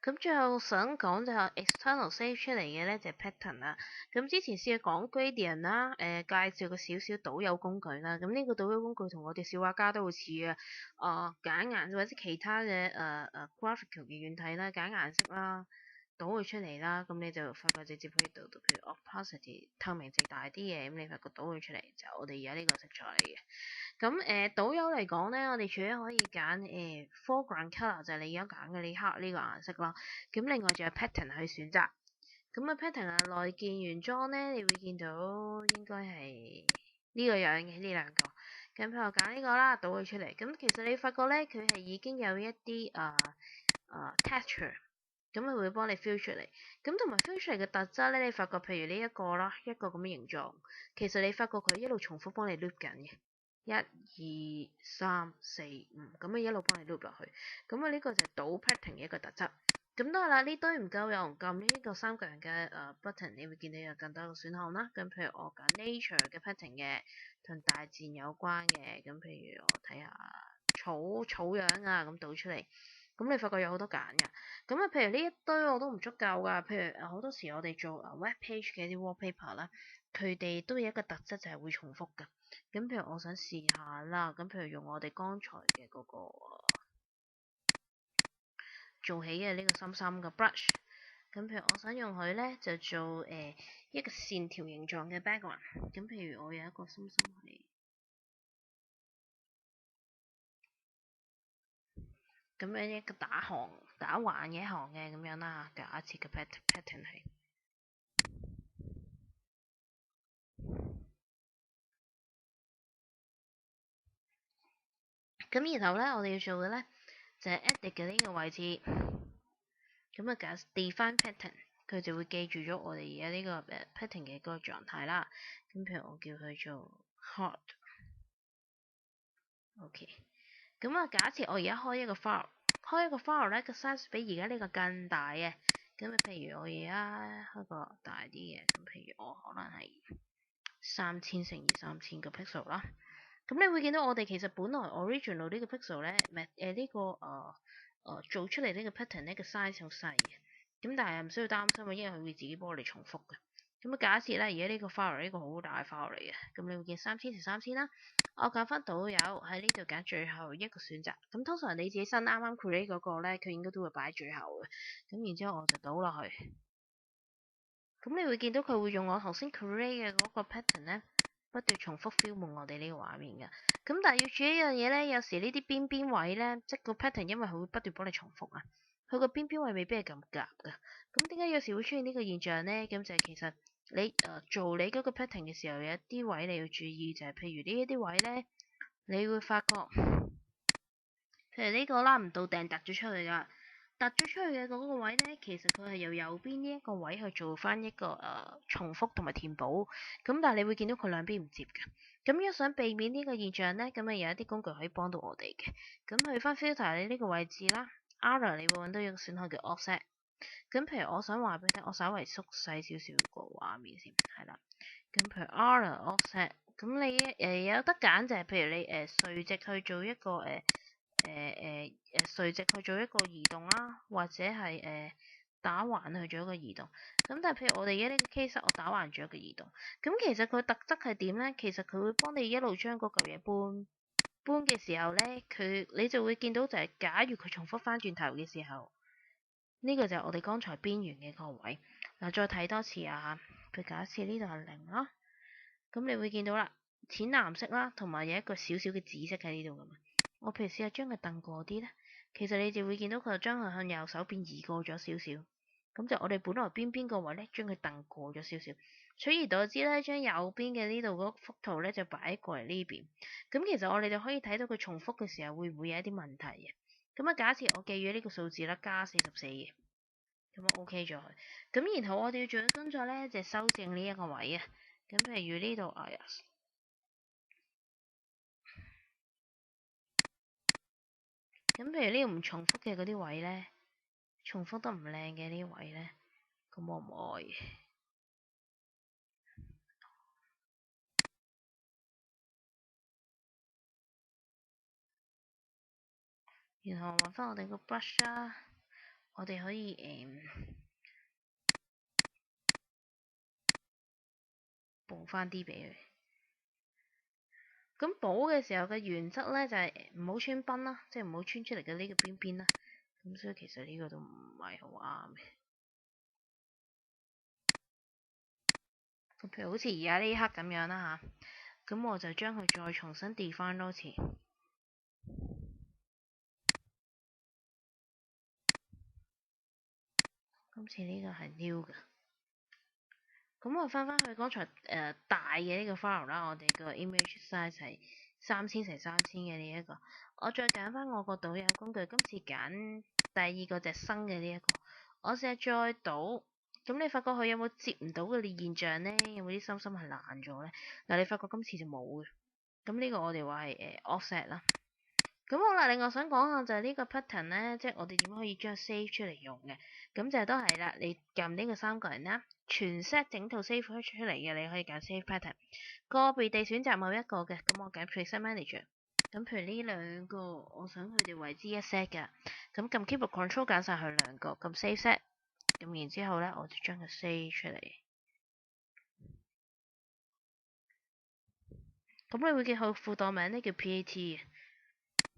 咁最後想講就係 external save 出嚟嘅咧就係 pattern 啦。咁之前試過講 gradient 啦，介紹個少少倒有工具啦。咁呢個倒有工具同我哋小畫家都好似嘅，揀顏或者其他嘅graphical 嘅軟體啦，揀顏色啦，倒佢出嚟啦。咁你就發覺直接可以倒到，譬如 opacity 透明值大啲嘅，咁你發覺倒佢出嚟就我哋而家呢個色彩嚟嘅。咁倒油嚟講咧，我哋除咗可以揀foreground colour 就係你而家揀嘅呢刻呢個顏色啦。咁另外仲有 pattern 去選擇。咁啊 pattern 啊內建原裝咧，你會見到應該係呢個樣嘅呢兩個。咁譬如我揀呢個啦，倒佢出嚟。咁其實你發覺咧，佢係已經有一啲texture，咁佢會幫你 fill 出嚟。咁同埋 fill 出嚟嘅特質咧，你發覺譬如呢一個啦，一個咁嘅形狀，其實你發覺佢一路重複幫你 loop 緊嘅。1、2、3、4、5，咁啊一路幫你 loop 落去。咁啊呢個就係倒 pattern 嘅一個特質。咁當然啦，呢堆唔夠用，撳呢個三角形嘅button，你會見到有更多嘅選項啦。咁譬如我揀 nature 嘅 pattern 嘅，同大自然有關嘅。咁譬如我睇下草樣啊，咁倒出嚟。咁你發覺有好多揀㗎。咁啊，譬如呢一堆我都唔足夠㗎。譬如好多時我哋做web page 嘅啲 wallpaper 啦，佢哋都有一個特質就係會重複㗎。咁譬如我想試下啦，咁譬如用我哋剛才嘅嗰個做起嘅呢個深深嘅 brush，咁譬如我想用佢咧就做一個線條形狀嘅 background，咁譬如我有一個深深係咁樣一個打橫嘅一行嘅咁樣啦，假設嘅 pattern 係。咁然後咧，我哋要做嘅咧就係 edit 嘅呢個位置，咁啊揀 define pattern，佢就會記住咗我哋而家呢個pattern 嘅嗰個狀態啦。咁譬如我叫佢做 hard，OK。咁啊，假設我而家開一個 file 咧個 size 比而家呢個更大嘅，咁啊譬如我而家開個大啲嘅，咁譬如我可能係3000乘以3000個 pixel 啦。咁你會見到我哋其實本來 original 呢個 pixel 咧，呢個做出嚟呢個 pattern 呢個 size 好細嘅，咁但係唔需要擔心，因為佢會自己幫我哋重複嘅。咁啊假設咧，而家呢個 file 呢個好大 file 嚟嘅，咁你會見3000乘3000啦。我揀翻倒油喺呢度揀最後一個選擇。咁通常你自己新啱啱 create 嗰個咧，佢應該都會擺喺最後嘅。咁然之後我就倒落去。咁你會見到佢會用我頭先 create 嘅嗰個 pattern 咧，不斷重複 film 我哋呢個畫面嘅。咁但係要注意一樣嘢咧，有時呢啲邊位咧，即個 pattern 因為佢會不斷幫你重複啊，佢個邊位未必係咁夾㗎。咁點解有時會出現呢個現象咧？咁就係其實你做你嗰個 pattern 嘅時候，有一啲位你要注意，就係譬如呢一啲位咧，你會發覺，譬如呢個啦，唔到掟突咗出去㗎。突咗出去嘅嗰個位咧，其實佢係由右邊呢一個位去做翻一個重複同埋填補，咁但係你會見到佢兩邊唔接嘅。咁如果想避免呢個現象咧，咁啊有一啲工具可以幫到我哋嘅。咁去翻 filter 你呢個位置啦，R 你會揾到一個選項叫 offset。咁譬如我想話俾你聽，我稍微縮細少少個畫面先，係啦。咁譬如 R offset，咁你有得揀就係譬如你垂直去做一個垂直去做一個移動啦，或者係打橫去做一個移動。咁但係譬如我哋而家呢個 case，我打橫做一個移動。咁其實佢特質係點咧？其實佢會幫你一路將嗰嚿嘢搬嘅時候咧，你就會見到就係假如佢重複翻轉頭嘅時候，呢個就係我哋剛才邊緣嘅個位。嗱，再睇多次啊，佢假設呢度係0啦，咁你會見到啦，淺藍色啦，同埋有一個少少嘅紫色喺呢度噶嘛。我譬如試下將佢掟過啲咧，其實你就會見到佢將佢向右手邊移過咗少少，咁就我哋本來邊個位咧，將佢掟過咗少少，取而代之咧，將右邊嘅呢度嗰幅圖咧就擺過嚟呢邊。咁其實我哋就可以睇到佢重複嘅時候會唔會有一啲問題嘅。咁啊，假設我記住呢個數字啦，加44嘅，咁啊 OK 咗佢。咁然後我哋要做嘅工作咧，就係修正呢一個位啊。咁譬如呢度，哎呀〜咁譬如呢個唔重複嘅嗰啲位咧，重複得唔靚嘅呢位咧，咁我唔愛。然後揾翻我哋個 brush 啦，我哋可以補翻啲俾佢。咁補嘅時候嘅原則咧就係唔好穿崩啦，即係唔好穿出嚟嘅呢個邊邊啦。咁所以其實呢個都唔係好啱嘅。咁譬如好似而家呢一刻咁樣啦吓，咁我就將佢再重新 define 多次。今次呢個係 new 嘅。咁我翻返去剛才大嘅呢個 file 啦，我哋個 image size 係3000×3000嘅呢一個。我再揀翻我個導遊工具，今次揀第二個隻生嘅呢一個。我試下再倒，咁你發覺佢有冇接唔到嘅現象呢？有冇啲心心係爛咗呢？嗱，你發覺今次就冇嘅。咁呢個我哋話係offset 啦。咁好啦，另外想講下就係呢個 pattern 咧，即係我哋點可以將佢 save 出嚟用嘅。咁就都係啦，你撳呢個三個人啦，全 set 整套 save 出嚟嘅，你可以揀 save pattern。個別地選擇某一個嘅，咁我揀 preset manager。咁譬如呢兩個，我想佢哋為之一 set 嘅，咁撳 keyboard control 揀晒佢兩個，撳 save set。咁然之後咧，我就將佢 save 出嚟。咁你會見佢附檔名咧叫 PAT 嘅，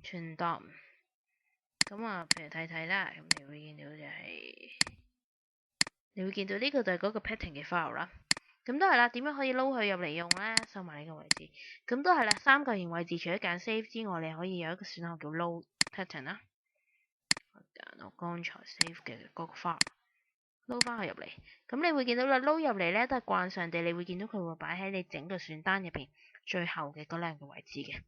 全檔。咁啊，譬如睇睇啦，咁你會見到就係，你會見到呢個就係嗰個 pattern 嘅 file 啦。咁都係啦，點樣可以撈佢入嚟用咧？收埋呢個位置。咁都係啦，三角形位置除咗揀 save 之外，你可以有一個選項叫 load pattern 啦。我揀我剛才 save 嘅嗰個 file，撈翻佢入嚟。咁你會見到啦，撈入嚟咧都係慣常地，你會見到佢會擺喺你整個選單入邊最後嘅嗰兩個位置嘅。